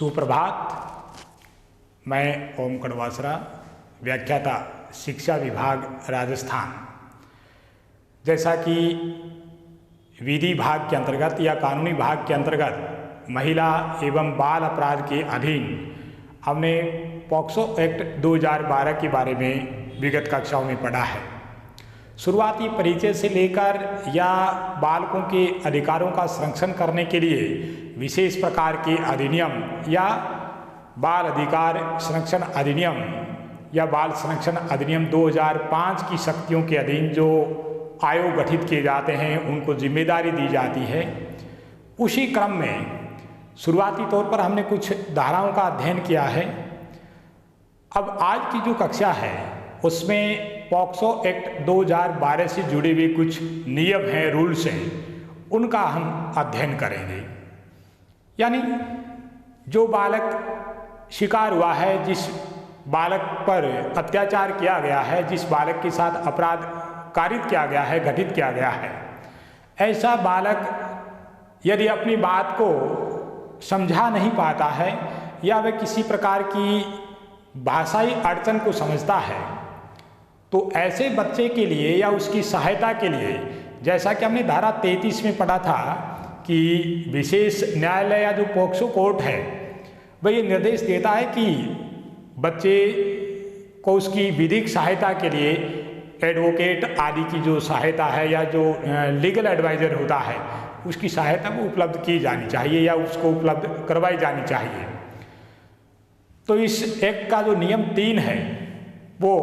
सुप्रभात। मैं ओम कड़वासरा, व्याख्याता, शिक्षा विभाग, राजस्थान। जैसा कि विधि भाग के अंतर्गत या कानूनी भाग के अंतर्गत महिला एवं बाल अपराध के अधीन हमने पॉक्सो एक्ट 2012 के बारे में विगत कक्षाओं में पढ़ा है। शुरुआती परिचय से लेकर या बालकों के अधिकारों का संरक्षण करने के लिए विशेष प्रकार के अधिनियम या बाल अधिकार संरक्षण अधिनियम या बाल संरक्षण अधिनियम 2005 की शक्तियों के अधीन जो आयोग गठित किए जाते हैं, उनको जिम्मेदारी दी जाती है। उसी क्रम में शुरुआती तौर पर हमने कुछ धाराओं का अध्ययन किया है। अब आज की जो कक्षा है उसमें पॉक्सो एक्ट 2012 से जुड़े हुए कुछ नियम हैं, रूल्स हैं, उनका हम अध्ययन करेंगे। यानी जो बालक शिकार हुआ है, जिस बालक पर अत्याचार किया गया है, जिस बालक के साथ अपराध कारित किया गया है, घटित किया गया है, ऐसा बालक यदि अपनी बात को समझा नहीं पाता है या वह किसी प्रकार की भाषाई अड़चन को समझता है, तो ऐसे बच्चे के लिए या उसकी सहायता के लिए, जैसा कि हमने धारा 33 में पढ़ा था कि विशेष न्यायालय या जो पॉक्सो कोर्ट है वह ये निर्देश देता है कि बच्चे को उसकी विधिक सहायता के लिए एडवोकेट आदि की जो सहायता है या जो लीगल एडवाइज़र होता है उसकी सहायता वो उपलब्ध की जानी चाहिए या उसको उपलब्ध करवाई जानी चाहिए। तो इस एक्ट का जो नियम 3 है वो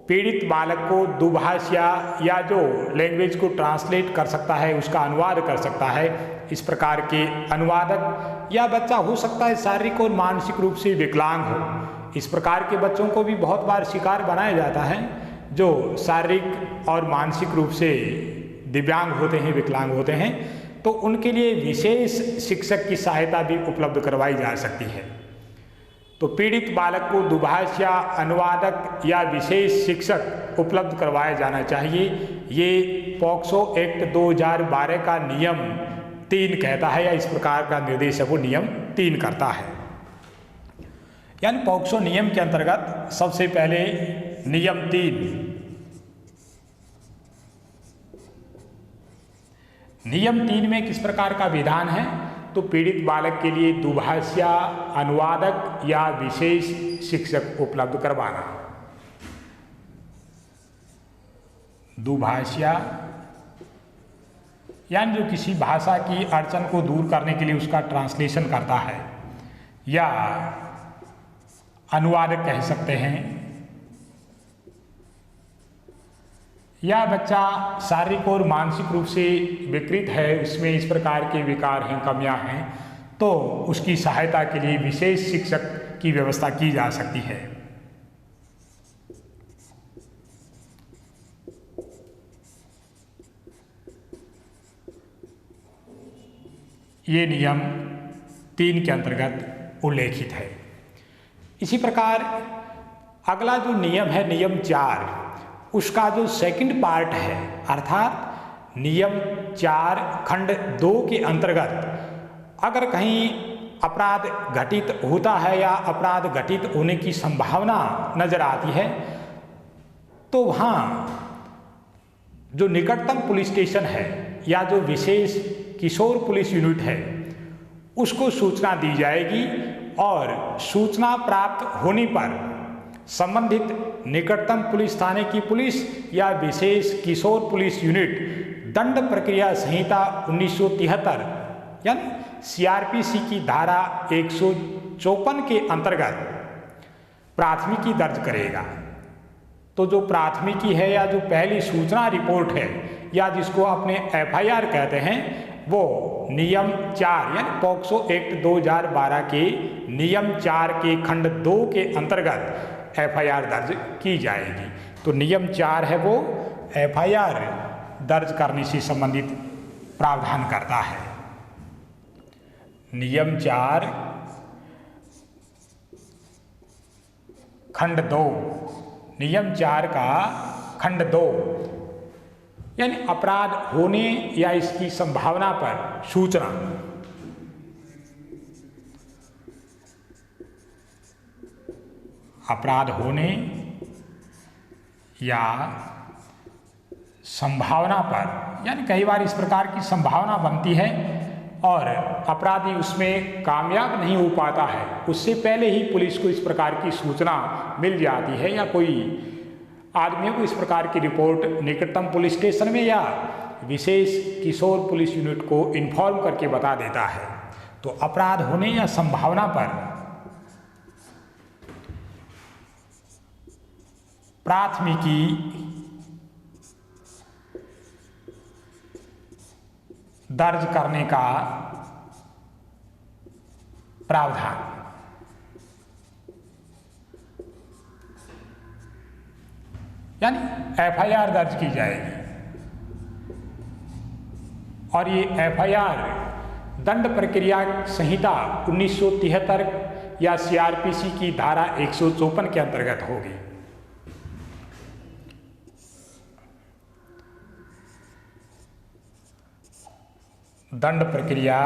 पीड़ित बालक को दुभाषा या जो लैंग्वेज को ट्रांसलेट कर सकता है, उसका अनुवाद कर सकता है, इस प्रकार के अनुवादक, या बच्चा हो सकता है शारीरिक और मानसिक रूप से विकलांग हो। इस प्रकार के बच्चों को भी बहुत बार शिकार बनाया जाता है जो शारीरिक और मानसिक रूप से दिव्यांग होते हैं, विकलांग होते हैं, तो उनके लिए विशेष शिक्षक की सहायता भी उपलब्ध करवाई जा सकती है। तो पीड़ित बालक को दुभाषा, अनुवादक या विशेष शिक्षक उपलब्ध करवाया जाना चाहिए। ये पॉक्सो एक्ट 2012 का नियम 3 कहता है, या इस प्रकार का निर्देश है वो नियम 3 करता है। यानी पॉक्सो नियम के अंतर्गत सबसे पहले नियम 3, नियम 3 में किस प्रकार का विधान है, तो पीड़ित बालक के लिए दुभाषा, अनुवादक या विशेष शिक्षक उपलब्ध करवाना। दुभाषा यानी जो किसी भाषा की अड़चन को दूर करने के लिए उसका ट्रांसलेशन करता है, या अनुवादक कह सकते हैं, या बच्चा शारीरिक और मानसिक रूप से विकृत है, उसमें इस प्रकार के विकार हैं, कमियां हैं, तो उसकी सहायता के लिए विशेष शिक्षक की व्यवस्था की जा सकती है। ये नियम 3 के अंतर्गत उल्लेखित है। इसी प्रकार अगला जो नियम है, नियम 4, उसका जो सेकंड पार्ट है, अर्थात नियम 4 खंड 2 के अंतर्गत अगर कहीं अपराध घटित होता है या अपराध घटित होने की संभावना नजर आती है, तो वहाँ जो निकटतम पुलिस स्टेशन है या जो विशेष किशोर पुलिस यूनिट है उसको सूचना दी जाएगी, और सूचना प्राप्त होने पर संबंधित निकटतम पुलिस थाने की पुलिस या विशेष किशोर पुलिस यूनिट दंड प्रक्रिया संहिता 1973 यानी सीआरपीसी की धारा 154 के अंतर्गत प्राथमिकी दर्ज करेगा। तो जो प्राथमिकी है या जो पहली सूचना रिपोर्ट है या जिसको अपने एफआईआर कहते हैं, वो नियम 4 यानी पॉक्सो एक्ट 2012 के नियम 4 के खंड 2 के अंतर्गत एफआईआर दर्ज की जाएगी। तो नियम 4 है वो एफआईआर दर्ज करने से संबंधित प्रावधान करता है। नियम 4 खंड 2, नियम 4 का खंड 2 यानी अपराध होने या इसकी संभावना पर सूचना। अपराध होने या संभावना पर, यानी कई बार इस प्रकार की संभावना बनती है और अपराधी उसमें कामयाब नहीं हो पाता है, उससे पहले ही पुलिस को इस प्रकार की सूचना मिल जाती है या कोई आदमियों को इस प्रकार की रिपोर्ट निकटतम पुलिस स्टेशन में या विशेष किशोर पुलिस यूनिट को इन्फॉर्म करके बता देता है। तो अपराध होने या संभावना पर प्राथमिकी दर्ज करने का प्रावधान, यानी एफआईआर दर्ज की जाएगी और ये एफआईआर दंड प्रक्रिया संहिता 1973 या सीआरपीसी की धारा 154 के अंतर्गत होगी। दंड प्रक्रिया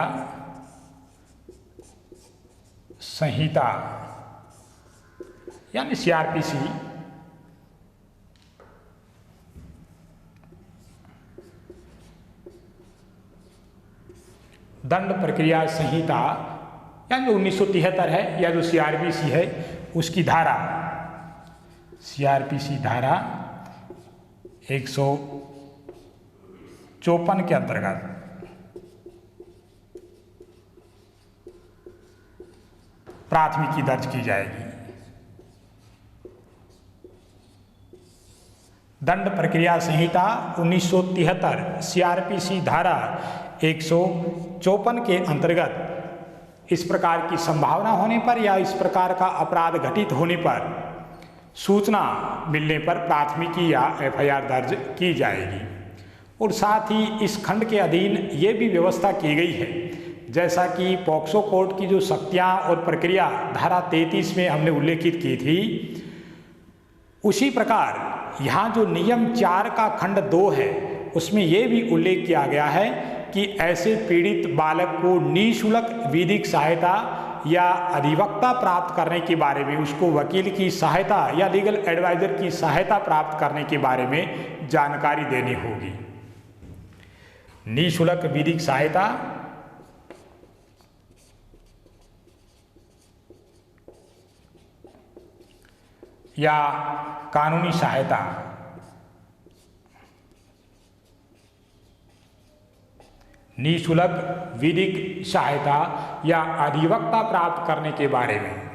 संहिता यानी सीआरपीसी दंड प्रक्रिया संहिता यानी जो 1973 है या जो सीआरपीसी है उसकी धारा सीआरपीसी धारा 154 के अंतर्गत प्राथमिकी दर्ज की जाएगी। दंड प्रक्रिया संहिता 1973 सीआरपीसी धारा 154 के अंतर्गत इस प्रकार की संभावना होने पर या इस प्रकार का अपराध घटित होने पर सूचना मिलने पर प्राथमिकी या एफआईआर दर्ज की जाएगी। और साथ ही इस खंड के अधीन ये भी व्यवस्था की गई है, जैसा कि पॉक्सो कोर्ट की जो शक्तियाँ और प्रक्रिया धारा 33 में हमने उल्लेखित की थी, उसी प्रकार यहाँ जो नियम 4 का खंड 2 है उसमें ये भी उल्लेख किया गया है कि ऐसे पीड़ित बालक को निःशुल्क विधिक सहायता या अधिवक्ता प्राप्त करने के बारे में, उसको वकील की सहायता या लीगल एडवाइजर की सहायता प्राप्त करने के बारे में जानकारी देनी होगी। निःशुल्क विधिक सहायता या कानूनी सहायता निःशुल्क विधिक सहायता या अधिवक्ता प्राप्त करने के बारे में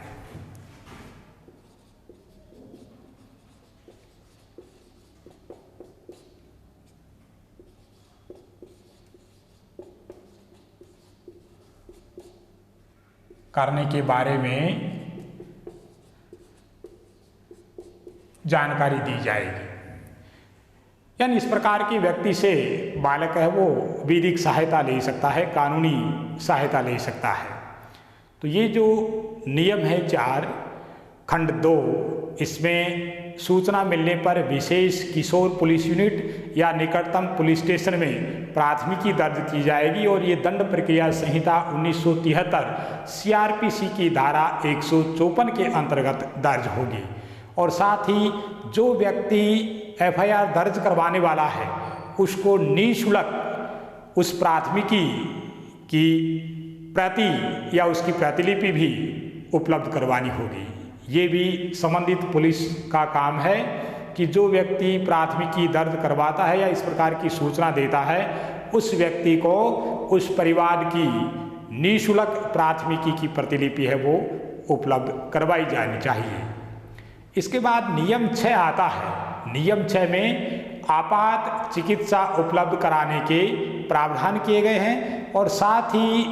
जानकारी दी जाएगी। यानी इस प्रकार के व्यक्ति से बालक है वो विधिक सहायता ले सकता है, कानूनी सहायता ले सकता है। तो ये जो नियम है 4 खंड 2, इसमें सूचना मिलने पर विशेष किशोर पुलिस यूनिट या निकटतम पुलिस स्टेशन में प्राथमिकी दर्ज की जाएगी और ये दंड प्रक्रिया संहिता 1973 सीआरपीसी की धारा 154 के अंतर्गत दर्ज होगी। और साथ ही जो व्यक्ति एफआईआर दर्ज करवाने वाला है उसको निःशुल्क उस प्राथमिकी की प्रति या उसकी प्रतिलिपि भी उपलब्ध करवानी होगी। ये भी संबंधित पुलिस का काम है कि जो व्यक्ति प्राथमिकी दर्ज करवाता है या इस प्रकार की सूचना देता है उस व्यक्ति को उस परिवार की निःशुल्क प्राथमिकी की प्रतिलिपि है वो उपलब्ध करवाई जानी चाहिए। इसके बाद नियम 6 आता है। नियम 6 में आपात चिकित्सा उपलब्ध कराने के प्रावधान किए गए हैं और साथ ही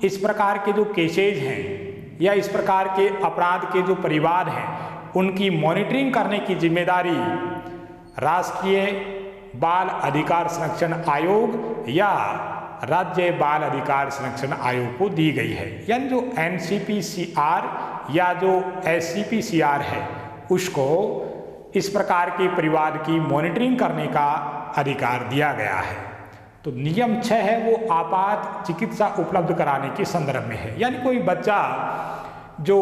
इस प्रकार के जो केसेज हैं या इस प्रकार के अपराध के जो परिवार हैं उनकी मॉनिटरिंग करने की जिम्मेदारी राष्ट्रीय बाल अधिकार संरक्षण आयोग या राज्य बाल अधिकार संरक्षण आयोग को दी गई है। यानी जो एनसीपीसीआर या जो एससीपीसीआर है उसको इस प्रकार के परिवार की मॉनिटरिंग करने का अधिकार दिया गया है। तो नियम 6 है वो आपात चिकित्सा उपलब्ध कराने के संदर्भ में है। यानी कोई बच्चा जो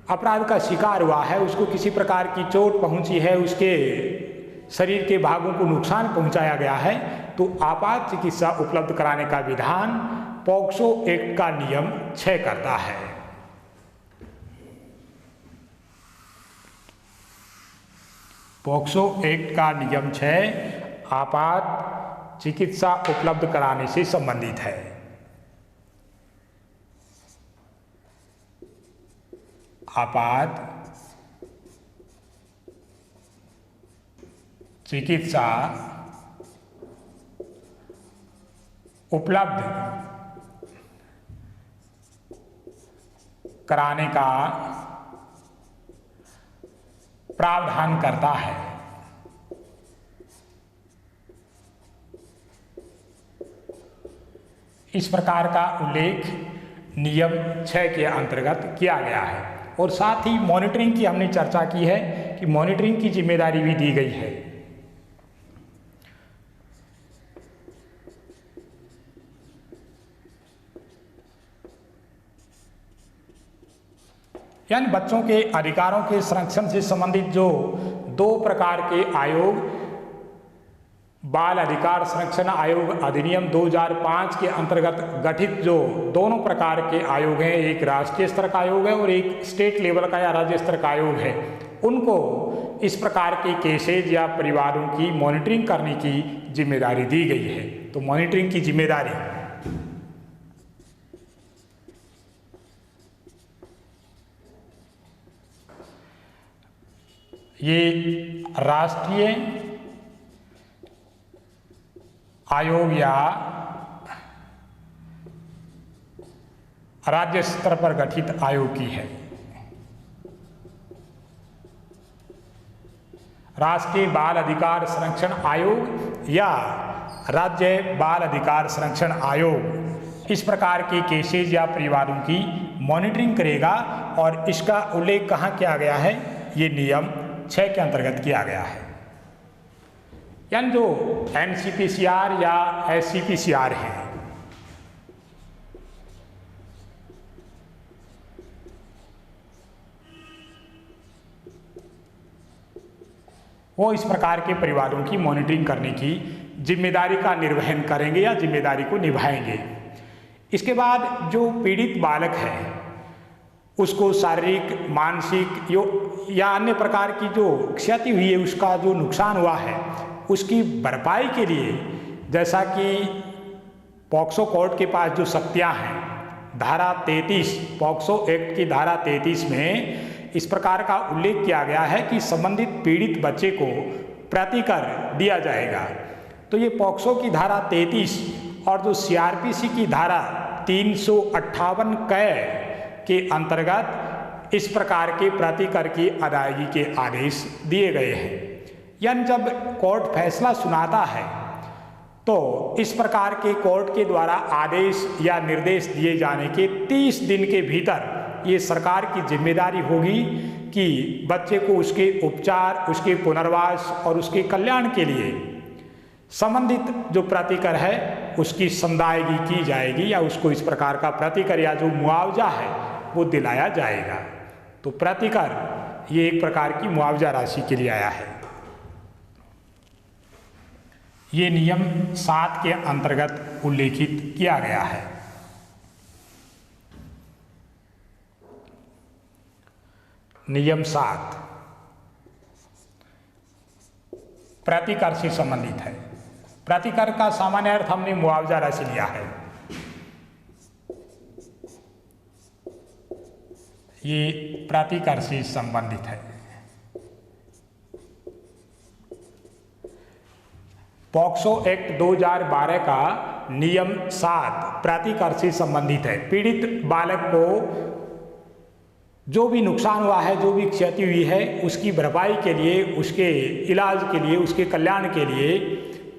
अपराध का शिकार हुआ है, उसको किसी प्रकार की चोट पहुंची है, उसके शरीर के भागों को नुकसान पहुंचाया गया है, तो आपात चिकित्सा उपलब्ध कराने का विधान पॉक्सो एक्ट का नियम 6 करता है। पॉक्सो एक्ट का नियम 6 आपात चिकित्सा उपलब्ध कराने से संबंधित है। आपात चिकित्सा उपलब्ध कराने का प्रावधान करता है। इस प्रकार का उल्लेख नियम 6 के अंतर्गत किया गया है। और साथ ही मॉनिटरिंग की हमने चर्चा की है कि मॉनिटरिंग की जिम्मेदारी भी दी गई है। यानी बच्चों के अधिकारों के संरक्षण से संबंधित जो 2 प्रकार के आयोग, बाल अधिकार संरक्षण आयोग अधिनियम 2005 के अंतर्गत गठित जो दोनों प्रकार के आयोग हैं, एक राष्ट्रीय स्तर का आयोग है और एक स्टेट लेवल का या राज्य स्तर का आयोग है, उनको इस प्रकार के केसेज या परिवारों की मॉनिटरिंग करने की जिम्मेदारी दी गई है। तो मॉनिटरिंग की जिम्मेदारी ये राष्ट्रीय आयोग या राज्य स्तर पर गठित आयोग की है। राष्ट्रीय बाल अधिकार संरक्षण आयोग या राज्य बाल अधिकार संरक्षण आयोग इस प्रकार के केसेज या परिवारों की मॉनिटरिंग करेगा और इसका उल्लेख कहाँ किया गया है? ये नियम 6 के अंतर्गत किया गया है। यानी जो NCPCR या SCPCR है, वो इस प्रकार के परिवारों की मॉनिटरिंग करने की जिम्मेदारी का निर्वहन करेंगे या जिम्मेदारी को निभाएंगे। इसके बाद जो पीड़ित बालक है उसको शारीरिक, मानसिक या अन्य प्रकार की जो क्षति हुई है, उसका जो नुकसान हुआ है, उसकी भरपाई के लिए जैसा कि पॉक्सो कोर्ट के पास जो शक्तियां हैं, धारा 33 पॉक्सो एक्ट की धारा 33 में इस प्रकार का उल्लेख किया गया है कि संबंधित पीड़ित बच्चे को प्रतिकर दिया जाएगा। तो ये पॉक्सो की धारा 33 और जो CRPC की धारा 358 के अंतर्गत इस प्रकार के प्रतिकर की अदायगी के आदेश दिए गए हैं। यानी जब कोर्ट फैसला सुनाता है तो इस प्रकार के कोर्ट के द्वारा आदेश या निर्देश दिए जाने के 30 दिन के भीतर ये सरकार की जिम्मेदारी होगी कि बच्चे को उसके उपचार, उसके पुनर्वास और उसके कल्याण के लिए संबंधित जो प्रतिकर है उसकी संदायगी की जाएगी या उसको इस प्रकार का प्रतिकर या जो मुआवजा है वो दिलाया जाएगा। तो प्रतिकर ये एक प्रकार की मुआवजा राशि के लिए आया है। ये नियम 7 के अंतर्गत उल्लेखित किया गया है। नियम 7 प्रतिकर से संबंधित है। प्रतिकर का सामान्य अर्थ हमने मुआवजा राशि लिया है। ये प्रतिकर से संबंधित है। पॉक्सो एक्ट 2012 का नियम 7 प्रतिकर से संबंधित है। पीड़ित बालक को जो भी नुकसान हुआ है, जो भी क्षति हुई है, उसकी भरपाई के लिए, उसके इलाज के लिए, उसके कल्याण के लिए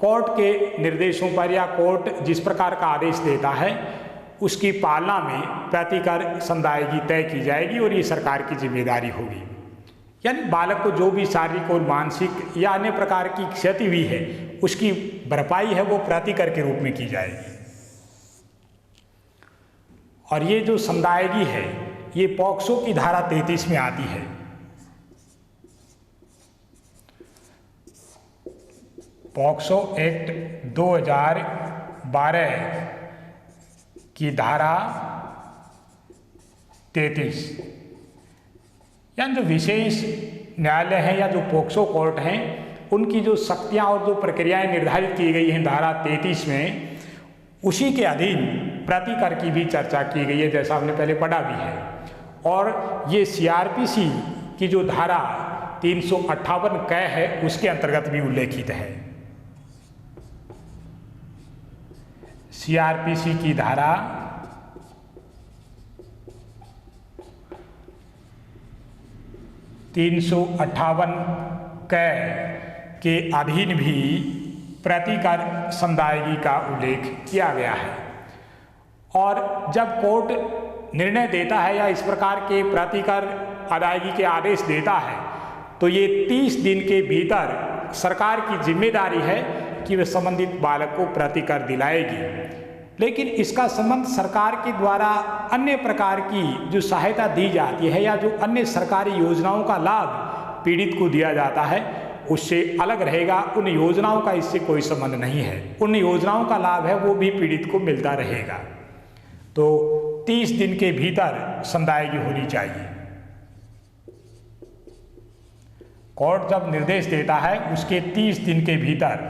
कोर्ट के निर्देशों पर या कोर्ट जिस प्रकार का आदेश देता है उसकी पालना में प्रतिकर संदायगी तय की जाएगी और ये सरकार की जिम्मेदारी होगी। यानी बालक को जो भी शारीरिक और मानसिक या अन्य प्रकार की क्षति हुई है उसकी भरपाई है वो प्रतिकर के रूप में की जाएगी। और ये जो संदायगी है ये पॉक्सो की धारा 33 में आती है। पॉक्सो एक्ट 2012 की धारा 33, यानी जो विशेष न्यायालय हैं या जो पॉक्सो कोर्ट हैं, उनकी जो शक्तियां और जो प्रक्रियाएं निर्धारित की गई हैं धारा 33 में, उसी के अधीन प्रतिकर की भी चर्चा की गई है, जैसा हमने पहले पढ़ा भी है। और ये सीआरपीसी की जो धारा 358 क है उसके अंतर्गत भी उल्लेखित है। सीआरपीसी की धारा 358 क के अधीन भी प्रतिकर संदायगी का उल्लेख किया गया है। और जब कोर्ट निर्णय देता है या इस प्रकार के प्रतिकर अदायगी के आदेश देता है, तो ये 30 दिन के भीतर सरकार की जिम्मेदारी है कि वह संबंधित बालक को प्रतिकर दिलाएगी। लेकिन इसका संबंध सरकार के द्वारा अन्य प्रकार की जो सहायता दी जाती है या जो अन्य सरकारी योजनाओं का लाभ पीड़ित को दिया जाता है उससे अलग रहेगा। उन योजनाओं का इससे कोई संबंध नहीं है। उन योजनाओं का लाभ है वो भी पीड़ित को मिलता रहेगा। तो 30 दिन के भीतर संदायगी होनी चाहिए। कोर्ट जब निर्देश देता है उसके 30 दिन के भीतर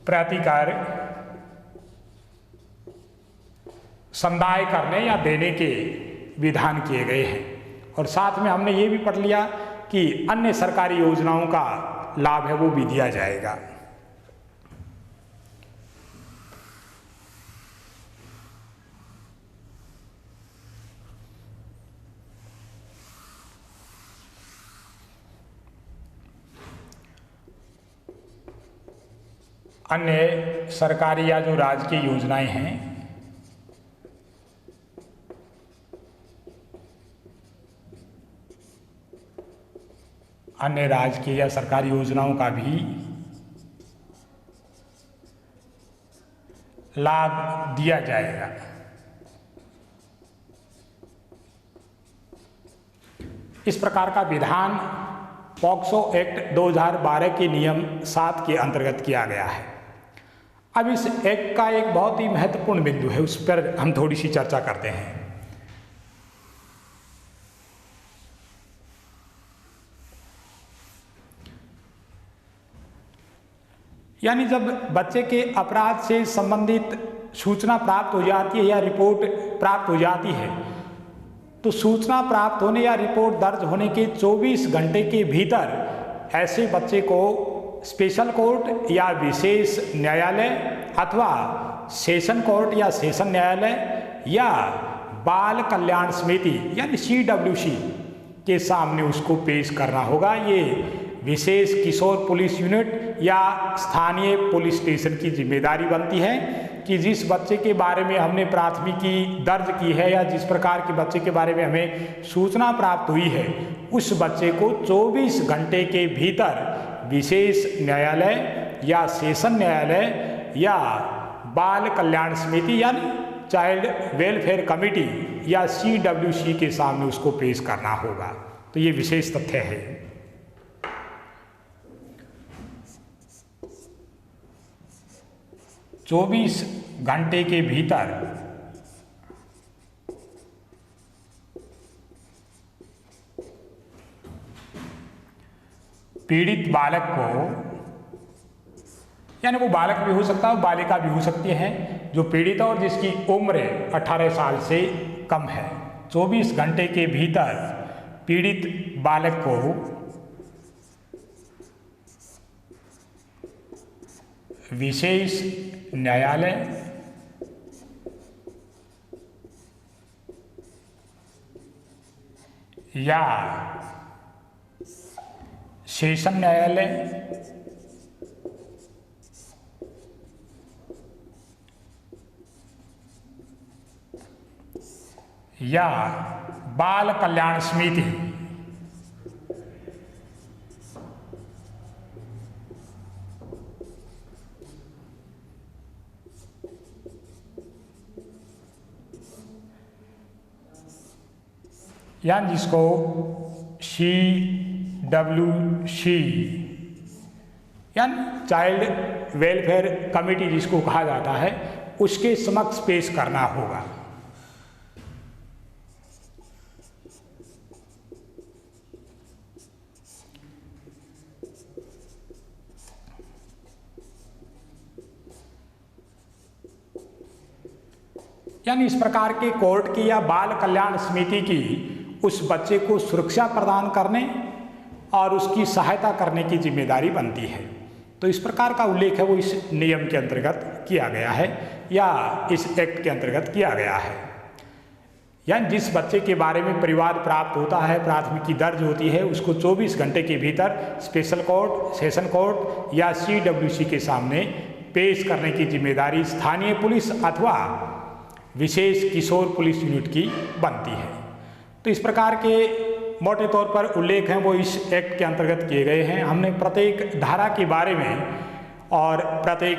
प्रतिकर संदाय करने या देने के विधान किए गए हैं। और साथ में हमने ये भी पढ़ लिया कि अन्य सरकारी योजनाओं का लाभ है वो भी दिया जाएगा। अन्य सरकारी या जो राजकीय योजनाएं हैं, अन्य राजकीय या सरकारी योजनाओं का भी लाभ दिया जाएगा। इस प्रकार का विधान पॉक्सो एक्ट 2012 के नियम 7 के अंतर्गत किया गया है। अब इस एक्ट का एक बहुत ही महत्वपूर्ण बिंदु है, उस पर हम थोड़ी सी चर्चा करते हैं। यानी जब बच्चे के अपराध से संबंधित सूचना प्राप्त हो जाती है या रिपोर्ट प्राप्त हो जाती है, तो सूचना प्राप्त होने या रिपोर्ट दर्ज होने के 24 घंटे के भीतर ऐसे बच्चे को स्पेशल कोर्ट या विशेष न्यायालय अथवा सेशन कोर्ट या सेशन न्यायालय या बाल कल्याण समिति यानी CWC के सामने उसको पेश करना होगा। ये विशेष किशोर पुलिस यूनिट या स्थानीय पुलिस स्टेशन की जिम्मेदारी बनती है कि जिस बच्चे के बारे में हमने प्राथमिकी दर्ज की है या जिस प्रकार के बच्चे के बारे में हमें सूचना प्राप्त हुई है, उस बच्चे को 24 घंटे के भीतर विशेष न्यायालय या सेशन न्यायालय या बाल कल्याण समिति यानी चाइल्ड वेलफेयर कमेटी या CWC के सामने उसको पेश करना होगा। तो ये विशेष तथ्य है। चौबीस घंटे के भीतर पीड़ित बालक को, यानी वो बालक भी हो सकता है, बालिका भी हो सकती है, जो पीड़ित और जिसकी उम्र 18 साल से कम है, 24 घंटे के भीतर पीड़ित बालक को विशेष न्यायालय या सेशन न्यायालय या बाल कल्याण समिति यानी जिसको CWC यानी चाइल्ड वेलफेयर कमेटी जिसको कहा जाता है, उसके समक्ष पेश करना होगा। यानी इस प्रकार के कोर्ट की या बाल कल्याण समिति की उस बच्चे को सुरक्षा प्रदान करने और उसकी सहायता करने की जिम्मेदारी बनती है। तो इस प्रकार का उल्लेख है वो इस नियम के अंतर्गत किया गया है या इस एक्ट के अंतर्गत किया गया है। यानी जिस बच्चे के बारे में परिवाद प्राप्त होता है, प्राथमिकी दर्ज होती है, उसको 24 घंटे के भीतर स्पेशल कोर्ट, सेशन कोर्ट या CWC के सामने पेश करने की जिम्मेदारी स्थानीय पुलिस अथवा विशेष किशोर पुलिस यूनिट की बनती है। तो इस प्रकार के मोटे तौर पर उल्लेख हैं वो इस एक्ट के अंतर्गत किए गए हैं। हमने प्रत्येक धारा के बारे में और प्रत्येक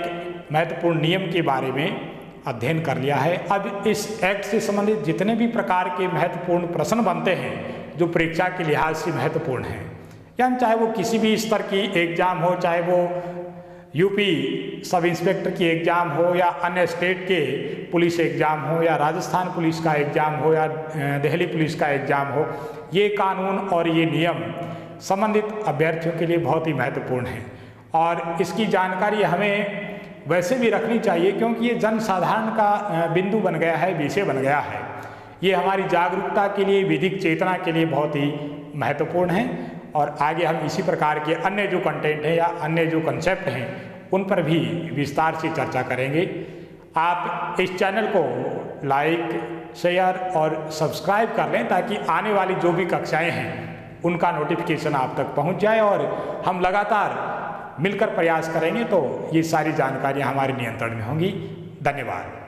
महत्वपूर्ण नियम के बारे में अध्ययन कर लिया है। अब इस एक्ट से संबंधित जितने भी प्रकार के महत्वपूर्ण प्रश्न बनते हैं जो परीक्षा के लिहाज से महत्वपूर्ण हैं, यानी चाहे वो किसी भी स्तर की एग्जाम हो, चाहे वो यूपी सब इंस्पेक्टर की एग्ज़ाम हो या अन्य स्टेट के पुलिस एग्ज़ाम हो या राजस्थान पुलिस का एग्ज़ाम हो या दिल्ली पुलिस का एग्ज़ाम हो, ये कानून और ये नियम संबंधित अभ्यर्थियों के लिए बहुत ही महत्वपूर्ण है और इसकी जानकारी हमें वैसे भी रखनी चाहिए क्योंकि ये जन साधारण का बिंदु बन गया है, विषय बन गया है। ये हमारी जागरूकता के लिए, विधिक चेतना के लिए बहुत ही महत्वपूर्ण है और आगे हम इसी प्रकार के अन्य जो कंटेंट हैं या अन्य जो कंसेप्ट हैं उन पर भी विस्तार से चर्चा करेंगे। आप इस चैनल को लाइक, शेयर और सब्सक्राइब कर लें ताकि आने वाली जो भी कक्षाएं हैं उनका नोटिफिकेशन आप तक पहुंच जाए और हम लगातार मिलकर प्रयास करेंगे तो ये सारी जानकारियां हमारे नियंत्रण में होंगी। धन्यवाद।